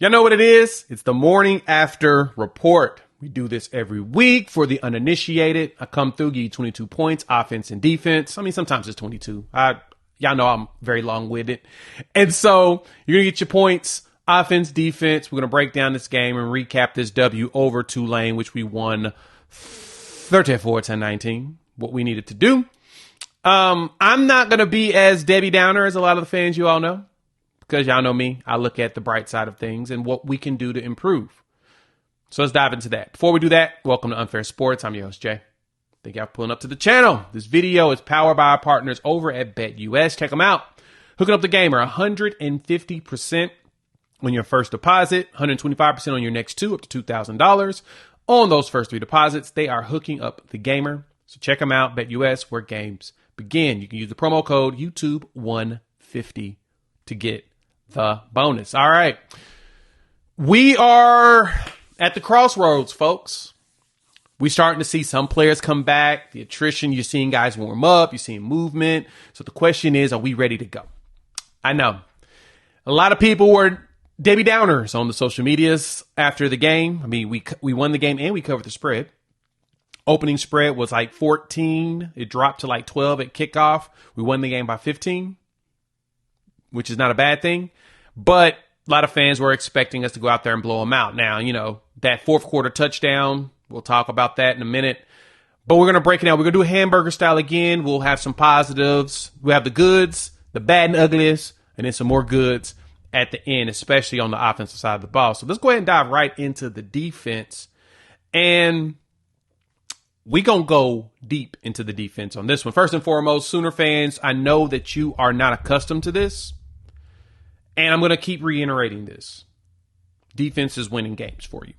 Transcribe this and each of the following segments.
Y'all know what it is? It's the morning after report. We do this every week for the uninitiated. I come through, give you 22 points, offense and defense. I mean, sometimes it's 22. Y'all know I'm very long-winded. And so you're going to get your points, offense, defense. We're going to break down this game and recap this W over Tulane, which we won 13-4, 10-19, what we needed to do. I'm not going to be as Debbie Downer as a lot of the fans you all know. Because y'all know me, I look at the bright side of things and what we can do to improve. So let's dive into that. Before we do that, welcome to Unfair Sports. I'm your host, Jay. Thank y'all for pulling up to the channel. This video is powered by our partners over at BetUS. Check them out. Hooking up the gamer 150% on your first deposit, 125% on your next two, up to $2,000. On those first three deposits, they are hooking up the gamer. So check them out, BetUS, where games begin. You can use the promo code YouTube150 to get the bonus. All right. We are at the crossroads, folks. We're starting to see some players come back. The attrition, you're seeing guys warm up. You're seeing movement. So the question is, are we ready to go? I know a lot of people were Debbie Downers on the social medias after the game. I mean, we won the game and we covered the spread. Opening spread was like 14. It dropped to like 12 at kickoff. We won the game by 15, which is not a bad thing. But a lot of fans were expecting us to go out there and blow them out. Now, you know, that fourth quarter touchdown, we'll talk about that in a minute. But we're going to break it down. We're going to do a hamburger style again. We'll have some positives. We have the goods, the bad and ugliest, and then some more goods at the end, especially on the offensive side of the ball. So let's go ahead and dive right into the defense. And we're going to go deep into the defense on this one. First and foremost, Sooner fans, I know that you are not accustomed to this. And I'm going to keep reiterating this. Defense is winning games for you.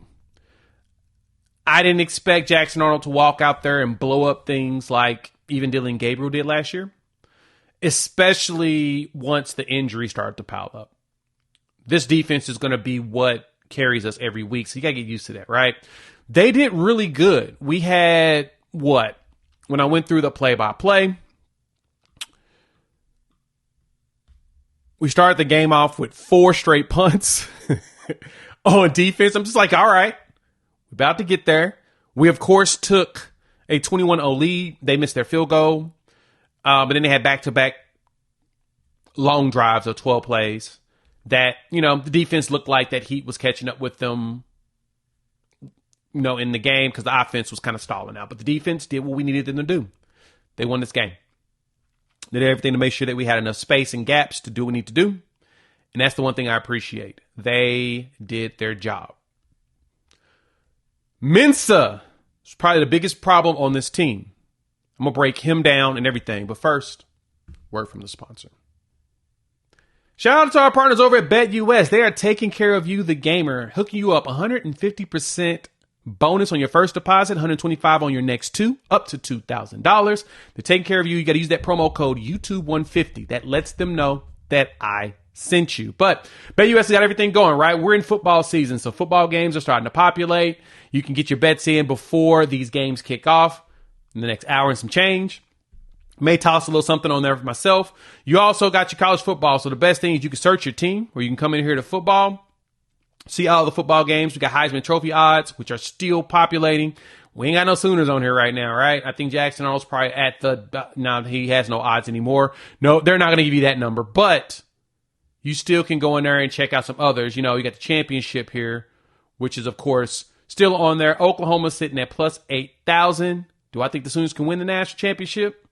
I didn't expect Jackson Arnold to walk out there and blow up things like even Dylan Gabriel did last year, especially once the injury started to pile up. This defense is going to be what carries us every week, so you got to get used to that, right? They did really good. We had, when I went through the play-by-play, we started the game off with 4 straight punts on defense. I'm just like, all right, we're about to get there. We, of course, took a 21-0 lead. They missed their field goal. But then they had back-to-back long drives of 12 plays that, you know, the defense looked like that heat was catching up with them, you know, in the game because the offense was kind of stalling out. But the defense did what we needed them to do. They won this game. They did everything to make sure that we had enough space and gaps to do what we need to do. And that's the one thing I appreciate. They did their job. Mensah is probably the biggest problem on this team. I'm going to break him down and everything. But first, word from the sponsor. Shout out to our partners over at BetUS. They are taking care of you, the gamer, hooking you up 150% bonus on your first deposit, 125 on your next two, up to $2,000. They're taking care of you. You got to use that promo code YouTube150. That lets them know that I sent you. But BetUS has got everything going, right? We're in football season, so football games are starting to populate. You can get your bets in before these games kick off in the next hour and some change. May toss a little something on there for myself. You also got your college football, so the best thing is you can search your team, or you can come in here to football, see all the football games. We got Heisman Trophy odds, which are still populating. We ain't got no Sooners on here right now, right? I think Jackson Arnold's probably now he has no odds anymore. No, they're not going to give you that number, but you still can go in there and check out some others. You know, you got the championship here, which is, of course, still on there. Oklahoma sitting at plus 8,000. Do I think the Sooners can win the national championship?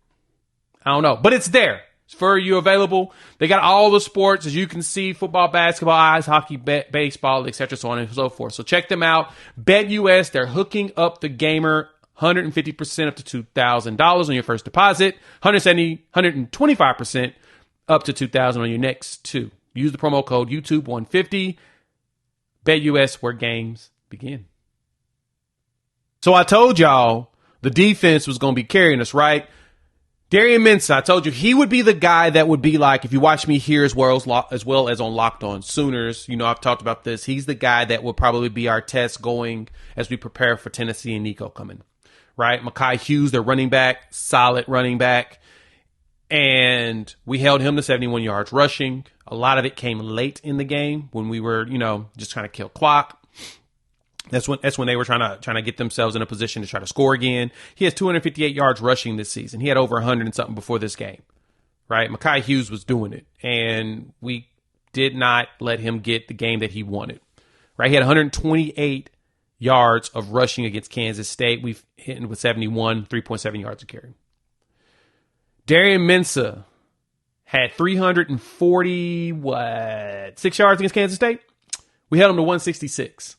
I don't know, but it's there. It's for you available. They got all the sports, as you can see, football, basketball, ice hockey, baseball, etc., so on and so forth. So check them out. BetUS, they're hooking up the gamer 150% up to $2,000 on your first deposit, 125% up to $2,000 on your next two. Use the promo code YouTube150. BetUS, where games begin. So I told y'all the defense was going to be carrying us, right? Darian Mensah, I told you he would be the guy that would be like, if you watch me here as well as on Locked On Sooners, you know, I've talked about this. He's the guy that will probably be our test going as we prepare for Tennessee and Nico coming, right? Mekhi Hughes, their running back, solid running back. And we held him to 71 yards rushing. A lot of it came late in the game when we were, just trying to kill clock. That's when they were trying to get themselves in a position to try to score again. He has 258 yards rushing this season. He had over 100 and something before this game, right? Mekhi Hughes was doing it, and we did not let him get the game that he wanted, right? He had 128 yards of rushing against Kansas State. We've hit with 71, 3.7 yards a carry. Darian Mensah had 346 yards against Kansas State. We held him to 166.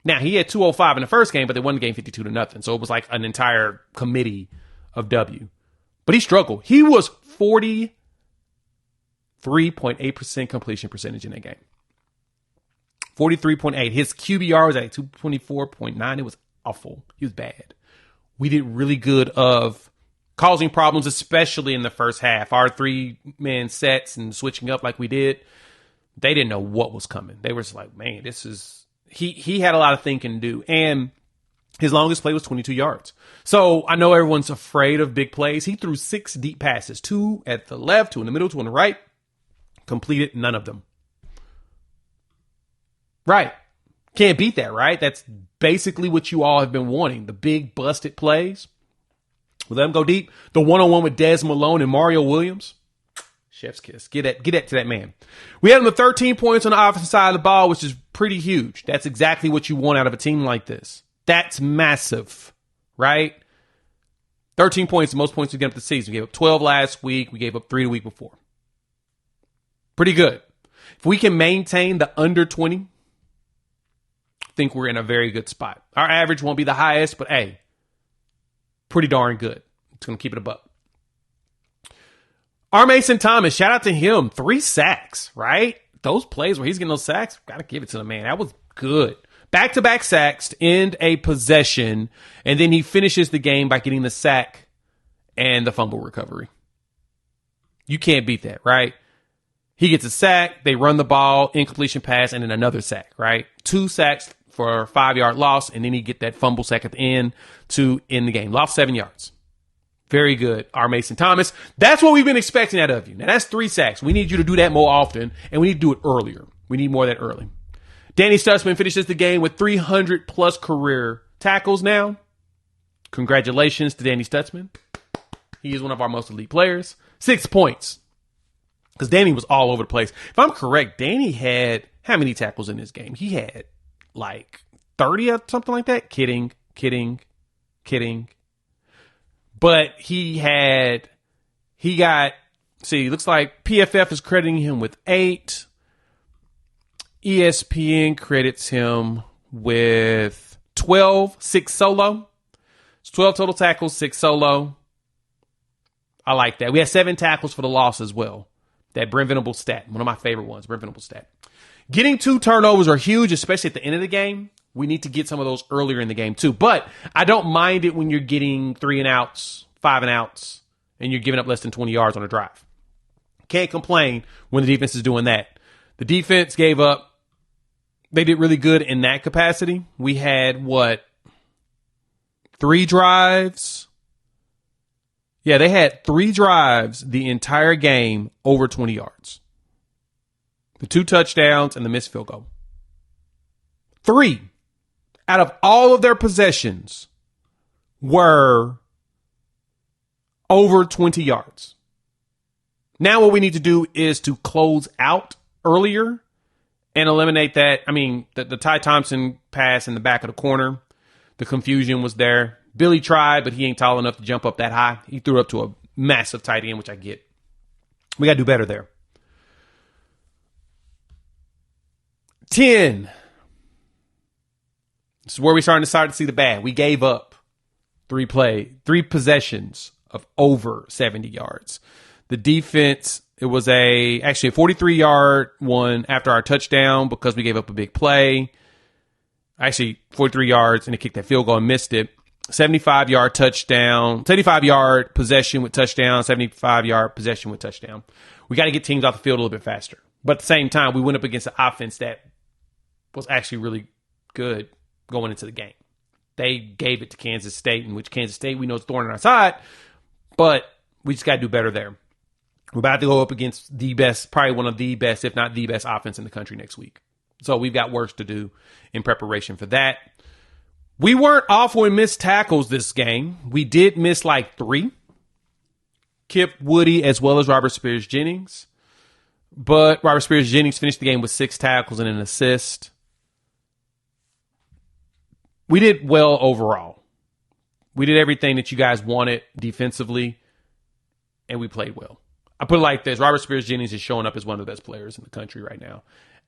Now, he had 205 in the first game, but they won the game 52-0. So it was like an entire committee of W. But he struggled. He was 43.8% completion percentage in that game. 43.8. His QBR was at 224.9. It was awful. He was bad. We did really good of causing problems, especially in the first half. Our 3-man sets and switching up like we did, they didn't know what was coming. They were just like, man, this is... He had a lot of thinking to do, and his longest play was 22 yards. So I know everyone's afraid of big plays. He threw 6 deep passes, 2 at the left, 2 in the middle, 2 on the right. Completed none of them. Right. Can't beat that, right? That's basically what you all have been wanting. The big busted plays. We let him go deep. The one-on-one with Des Malone and Mario Williams. Chef's kiss. Get that to that man. We had him to 13 points on the offensive side of the ball, which is pretty huge. That's exactly what you want out of a team like this. That's massive, right? 13 points, the most points we get up the season. We gave up 12 last week. We gave up 3 the week before. Pretty good. If we can maintain the under 20, I think we're in a very good spot. Our average won't be the highest, but hey, pretty darn good. It's going to keep it above. R. Mason Thomas, shout out to him. 3 sacks, right? Those plays where he's getting those sacks, got to give it to the man. That was good. Back-to-back sacks to end a possession, and then he finishes the game by getting the sack and the fumble recovery. You can't beat that, right? He gets a sack, they run the ball, incompletion pass, and then another sack, right? 2 sacks for a 5-yard loss, and then he get that fumble sack at the end to end the game. Lost 7 yards. Very good, R. Mason Thomas. That's what we've been expecting out of you. Now, that's 3 sacks. We need you to do that more often, and we need to do it earlier. We need more of that early. Danny Stutzman finishes the game with 300-plus career tackles now. Congratulations to Danny Stutzman. He is one of our most elite players. 6 points. Because Danny was all over the place. If I'm correct, Danny had how many tackles in this game? He had like 30 or something like that. Kidding. But looks like PFF is crediting him with 8. ESPN credits him with 12, 6 solo. It's 12 total tackles, 6 solo. I like that. We had 7 tackles for the loss as well. That Brent Venables stat, one of my favorite ones, Brent Venables stat. Getting 2 turnovers are huge, especially at the end of the game. We need to get some of those earlier in the game too. But I don't mind it when you're getting 3 and outs, 5 and outs, and you're giving up less than 20 yards on a drive. Can't complain when the defense is doing that. The defense gave up. They did really good in that capacity. We had 3 drives? Yeah, they had 3 drives the entire game over 20 yards. The 2 touchdowns and the missed field goal. 3 out of all of their possessions were over 20 yards. Now what we need to do is to close out earlier and eliminate that. I mean, the Ty Thompson pass in the back of the corner, the confusion was there. Billy tried, but he ain't tall enough to jump up that high. He threw it up to a massive tight end, which I get. We got to do better there. 10. This is where we starting to see the bad. We gave up 3 possessions of over 70 yards. The defense, it was actually a 43-yard one after our touchdown because we gave up a big play. Actually, 43 yards, and they kicked that field goal and missed it. 75-yard touchdown, 75-yard possession with touchdown, 75-yard possession with touchdown. We got to get teams off the field a little bit faster. But at the same time, we went up against an offense that was actually really good going into the game. They gave it to Kansas State, in which Kansas State we know is thorn in our side, but we just got to do better there. We're about to go up against the best, probably one of the best, if not the best offense in the country next week. So we've got work to do in preparation for that. We weren't off when missed tackles this game. We did miss like 3. Kip Woody as well as Robert Spears-Jennings. But Robert Spears-Jennings finished the game with 6 tackles and an assist. We did well overall. We did everything that you guys wanted defensively, and we played well. I put it like this. Robert Spears-Jennings is showing up as one of the best players in the country right now.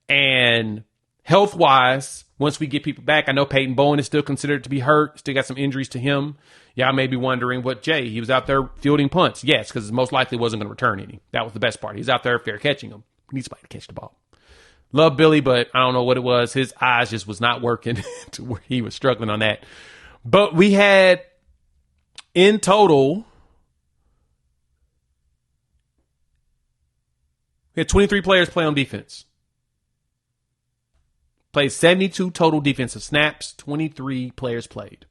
And health-wise, once we get people back, I know Peyton Bowen is still considered to be hurt. Still got some injuries to him. Y'all may be wondering, what, Jay, he was out there fielding punts. Yes, because most likely wasn't going to return any. That was the best part. He's out there fair catching them. He needs somebody to catch the ball. Love Billy, but I don't know what it was. His eyes just was not working to where he was struggling on that. But we had, in total, we had 23 players play on defense. Played 72 total defensive snaps. 23 players played.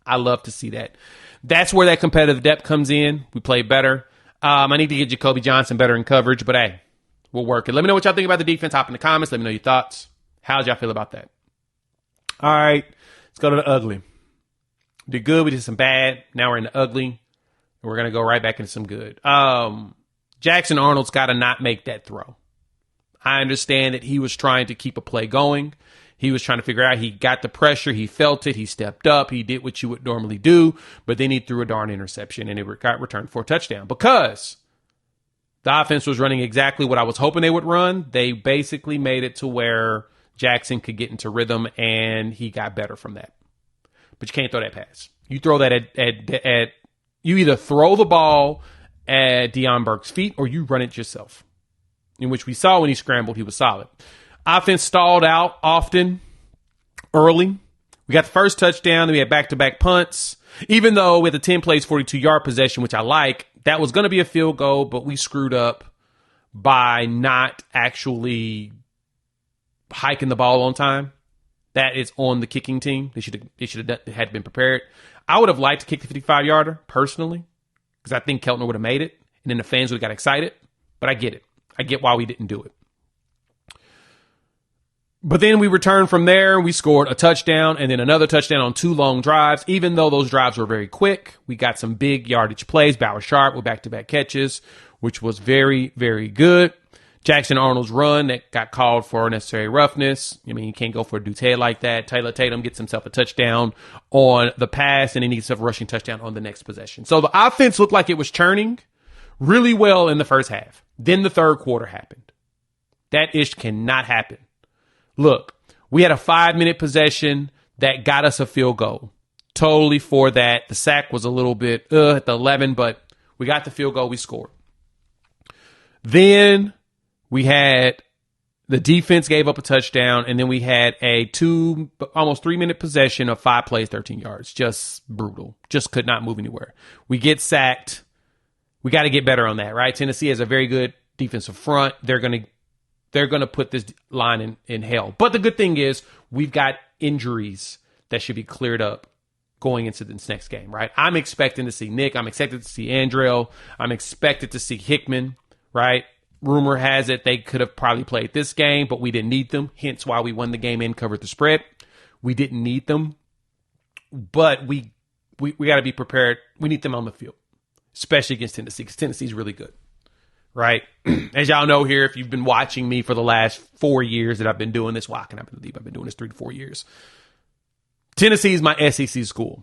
I love to see that. That's where that competitive depth comes in. We played better. I need to get Jacoby Johnson better in coverage, but hey, we'll work it. Let me know what y'all think about the defense. Hop in the comments. Let me know your thoughts. How'd y'all feel about that? All right, let's go to the ugly. We did good. We did some bad. Now we're in the ugly. And we're going to go right back into some good. Jackson Arnold's got to not make that throw. I understand that he was trying to keep a play going. He was trying to figure out, he got the pressure, he felt it, he stepped up, he did what you would normally do, but then he threw a darn interception and it got returned for a touchdown because the offense was running exactly what I was hoping they would run. They basically made it to where Jackson could get into rhythm and he got better from that. But you can't throw that pass. You throw that at you either throw the ball at Deion Burke's feet or you run it yourself, in which we saw when he scrambled, he was solid. Offense stalled out often, early. We got the first touchdown, then we had back-to-back punts. Even though with a 10 plays, 42-yard possession, which I like, that was going to be a field goal, but we screwed up by not actually hiking the ball on time. That is on the kicking team. They should have had been prepared. I would have liked to kick the 55-yarder, personally, because I think Keltner would have made it, and then the fans would have got excited. But I get it. I get why we didn't do it. But then we returned from there. We scored a touchdown and then another touchdown on 2 long drives. Even though those drives were very quick, we got some big yardage plays. Bauer Sharp with back-to-back catches, which was very, very good. Jackson Arnold's run that got called for necessary roughness. I mean, you can't go for a dude's head like that. Taylor Tatum gets himself a touchdown on the pass, and then he gets himself a rushing touchdown on the next possession. So the offense looked like it was churning really well in the first half. Then the third quarter happened. That ish cannot happen. Look, we had a 5-minute possession that got us a field goal. Totally for that. The sack was a little bit at the 11, but we got the field goal. We scored. Then we had the defense gave up a touchdown, and then we had a almost 3-minute possession of 5 plays, 13 yards. Just brutal. Just could not move anywhere. We get sacked. We got to get better on that, right? Tennessee has a very good defensive front. They're going to put this line in hell. But the good thing is we've got injuries that should be cleared up going into this next game, right? I'm expecting to see Nick. I'm expected to see Andrell. I'm expected to see Hickman, right? Rumor has it they could have probably played this game, but we didn't need them. Hence why we won the game and covered the spread. We didn't need them. But we got to be prepared. We need them on the field, especially against Tennessee, because Tennessee's really good. Right? As y'all know here, if you've been watching me for the last 4 years that I've been doing this, well, I cannot believe I've been doing this 3 to 4 years. Tennessee is my SEC school.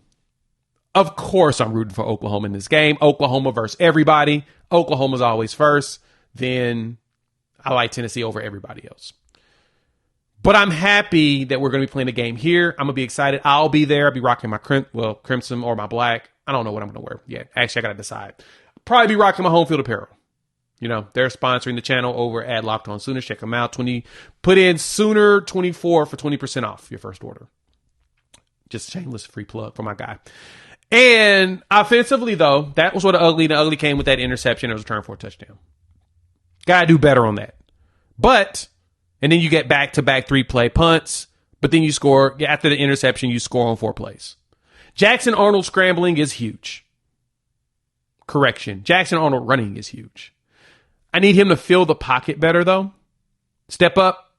Of course, I'm rooting for Oklahoma in this game. Oklahoma versus everybody. Oklahoma's always first. Then I like Tennessee over everybody else. But I'm happy that we're going to be playing a game here. I'm going to be excited. I'll be there. I'll be rocking my crimson or my black. I don't know what I'm going to wear yet. Actually, I got to decide. Probably be rocking my home field apparel. You know, they're sponsoring the channel over at Locked On Sooners. Check them out. Put in Sooner24 for 20% off your first order. Just a shameless free plug for my guy. And offensively, though, that was what the ugly came with that interception. It was a return for a touchdown. Got to do better on that. And then you get back-to-back 3-play punts, but then you score. After the interception, you score on 4 plays. Jackson Arnold scrambling is huge. Correction. Jackson Arnold running is huge. I need him to feel the pocket better, though. Step up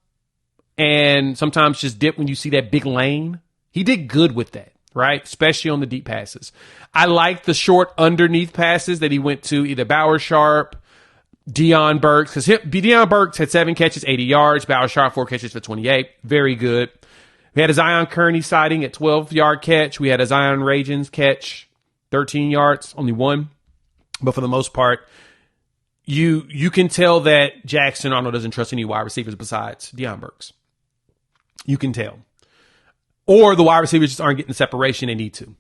and sometimes just dip when you see that big lane. He did good with that, right? Especially on the deep passes. I like the short underneath passes that he went to either Bauer Sharp, Deion Burks, because Deion Burks had 7 catches, 80 yards. Bauer Sharp, 4 catches for 28. Very good. We had a Zion Kearney sighting at 12-yard catch. We had a Zion Ragens catch, 13 yards, only one. But for the most part, you can tell that Jackson Arnold doesn't trust any wide receivers besides Deion Burks. You can tell. Or the wide receivers just aren't getting the separation they need to.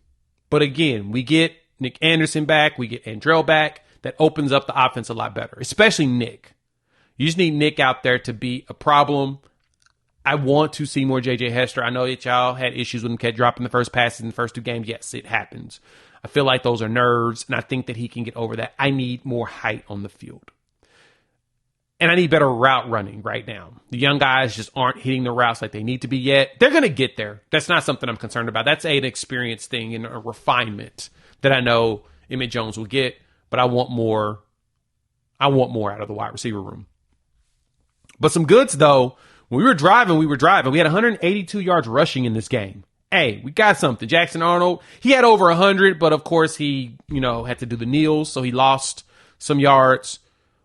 But again, we get Nick Anderson back. We get Andrell back. That opens up the offense a lot better, especially Nick. You just need Nick out there to be a problem. I want to see more J.J. Hester. I know that y'all had issues with him kept dropping the first passes in the first 2 games. Yes, it happens. I feel like those are nerves, and I think that he can get over that. I need more height on the field. And I need better route running right now. The young guys just aren't hitting the routes like they need to be yet. They're going to get there. That's not something I'm concerned about. That's an experience thing and a refinement that I know Emmett Jones will get, but I want more. I want more out of the wide receiver room. But some goods, though. When we were driving. We had 182 yards rushing in this game. Hey, we got something. Jackson Arnold, he had over 100, but of course he, had to do the kneels, so he lost some yards.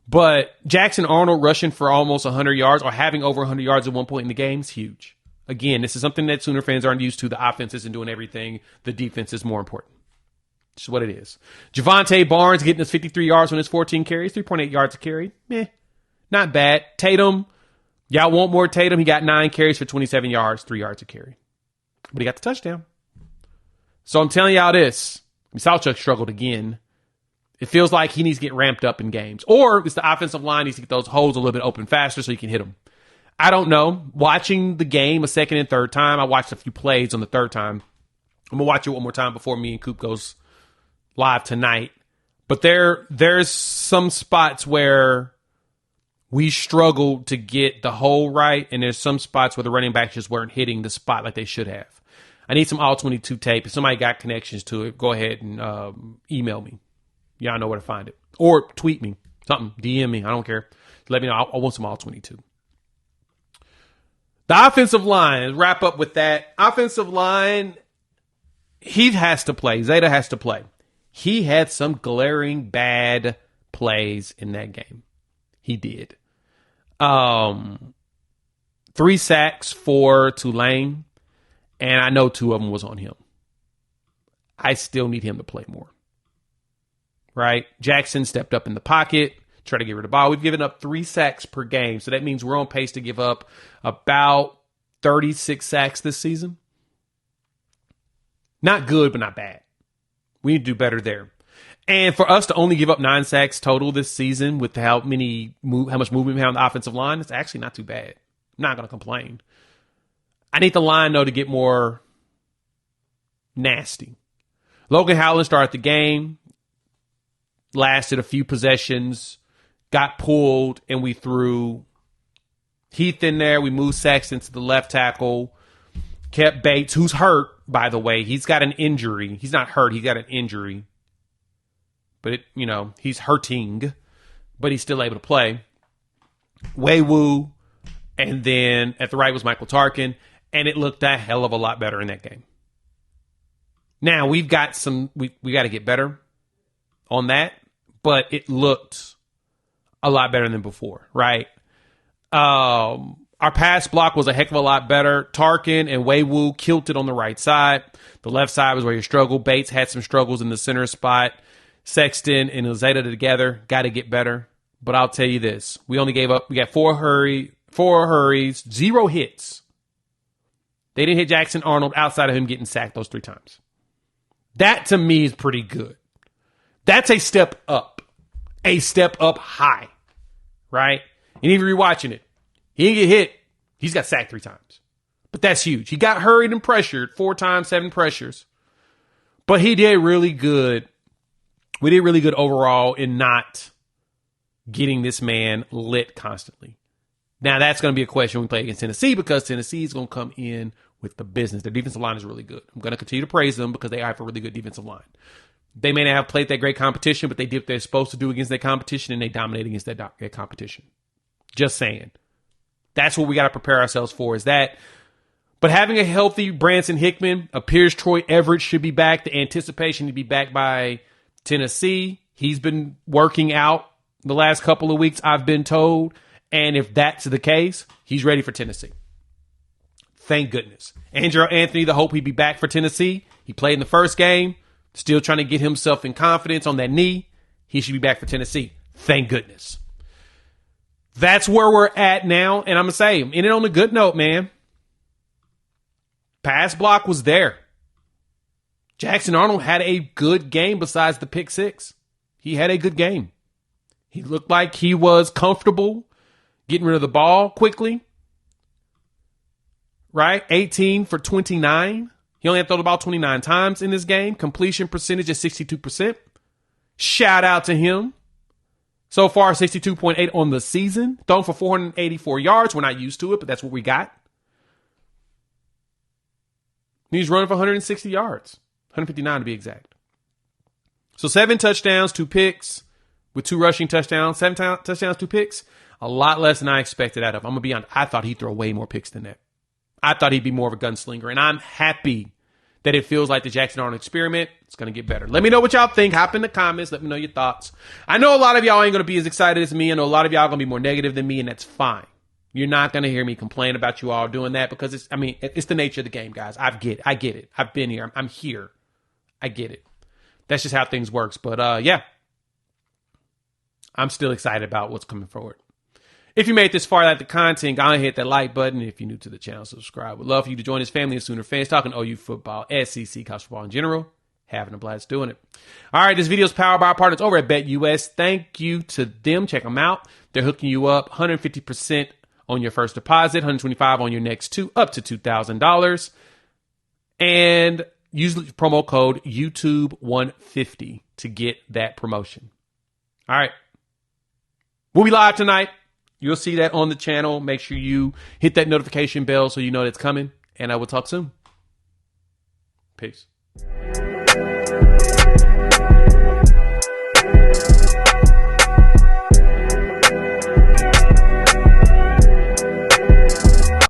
But Jackson Arnold rushing for almost 100 yards or having over 100 yards at one point in the game is huge. Again, this is something that Sooner fans aren't used to. The offense isn't doing everything. The defense is more important. This is what it is. Javonte Barnes getting his 53 yards on his 14 carries, 3.8 yards a carry. Not bad. Tatum, y'all want more Tatum? He got 9 carries for 27 yards, 3 yards a carry. But he got the touchdown. So I'm telling y'all this. Salchuk struggled again. It feels like he needs to get ramped up in games. Or it's the offensive line needs to get those holes a little bit open faster so he can hit them. I don't know. Watching the game a second and third time, I watched a few plays on the third time. I'm going to watch it one more time before me and Coop goes live tonight. But there's some spots where we struggled to get the hole right, and there's some spots where the running backs just weren't hitting the spot like they should have. I need some all-22 tape. If somebody got connections to it, go ahead and email me. Y'all know where to find it. Or tweet me. Something. DM me. I don't care. Let me know. I want some all-22. The offensive line. Wrap up with that. Offensive line, he has to play. Zeta has to play. He had some glaring bad plays in that game. He did. 3 sacks for Tulane, and I know 2 of them was on him. I still need him to play more. Right? Jackson stepped up in the pocket, tried to get rid of the ball. We've given up 3 sacks per game, so that means we're on pace to give up about 36 sacks this season. Not good, but not bad. We need to do better there. And for us to only give up 9 sacks total this season with how much movement we have on the offensive line, it's actually not too bad. I'm not going to complain. I need the line, though, to get more nasty. Logan Howland started the game, lasted a few possessions, got pulled, and we threw Heath in there. We moved Sexton to the left tackle, kept Bates, who's hurt, by the way. He's got an injury. He's not hurt. He's got an injury. But, he's hurting, but he's still able to play. Wei-Wu, and then at the right was Michael Tarkin, and it looked a hell of a lot better in that game. Now, we've got we got to get better on that, but it looked a lot better than before, right? Our pass block was a heck of a lot better. Tarkin and Wei-Wu kilted on the right side. The left side was where you struggled. Bates had some struggles in the center spot. Sexton and Zeta together got to get better. But I'll tell you this. We got 4 hurries, 0 hits. They didn't hit Jackson Arnold outside of him getting sacked those 3 times. That to me is pretty good. That's a step up. A step up high. Right? And even rewatching it, he didn't get hit. He's got sacked 3 times. But that's huge. He got hurried and pressured 4 times, 7 pressures. But he did really good. We did really good overall in not getting this man lit constantly. Now, that's going to be a question when we play against Tennessee because Tennessee is going to come in with the business. Their defensive line is really good. I'm going to continue to praise them because they have a really good defensive line. They may not have played that great competition, but they did what they're supposed to do against that competition, and they dominated against that competition. Just saying. That's what we got to prepare ourselves for, is that. But having a healthy Branson Hickman appears Troy Everett should be back. The anticipation to be back by Tennessee. He's been working out the last couple of weeks, I've been told. And if that's the case, he's ready for Tennessee. Thank goodness. Andrew Anthony, the hope he'd be back for Tennessee. He played in the first game. Still trying to get himself in confidence on that knee. He should be back for Tennessee. Thank goodness. That's where we're at now. And I'm going to say, in it on a good note, man. Pass block was there. Jackson Arnold had a good game besides the pick six. He had a good game. He looked like he was comfortable getting rid of the ball quickly. Right? 18 for 29. He only had to throw the ball 29 times in this game. Completion percentage is 62%. Shout out to him. So far, 62.8 on the season. Thrown for 484 yards. We're not used to it, but that's what we got. He's running for 160 yards. 159 to be exact. So 7 touchdowns, 2 picks with 2 rushing touchdowns. 7 touchdowns, 2 picks. A lot less than I expected out of him. I'm going to be honest. I thought he'd throw way more picks than that. I thought he'd be more of a gunslinger. And I'm happy that it feels like the Jackson Arnold experiment. It's going to get better. Let me know what y'all think. Hop in the comments. Let me know your thoughts. I know a lot of y'all ain't going to be as excited as me. I know a lot of y'all are going to be more negative than me, and that's fine. You're not going to hear me complain about you all doing that because it's the nature of the game, guys. I get it. I've been here. I'm here. I get it. That's just how things works. But yeah, I'm still excited about what's coming forward. If you made this far out the content, go ahead and hit that like button. If you're new to the channel, subscribe. We'd love for you to join this family of Sooner fans talking OU football, SEC, college football in general. Having a blast doing it. All right, this video is powered by our partners over at BetUS. Thank you to them. Check them out. They're hooking you up 150% on your first deposit, $125 on your next 2, up to $2,000. And use promo code YouTube150 to get that promotion. All right. We'll be live tonight. You'll see that on the channel. Make sure you hit that notification bell so you know that's coming. And I will talk soon. Peace.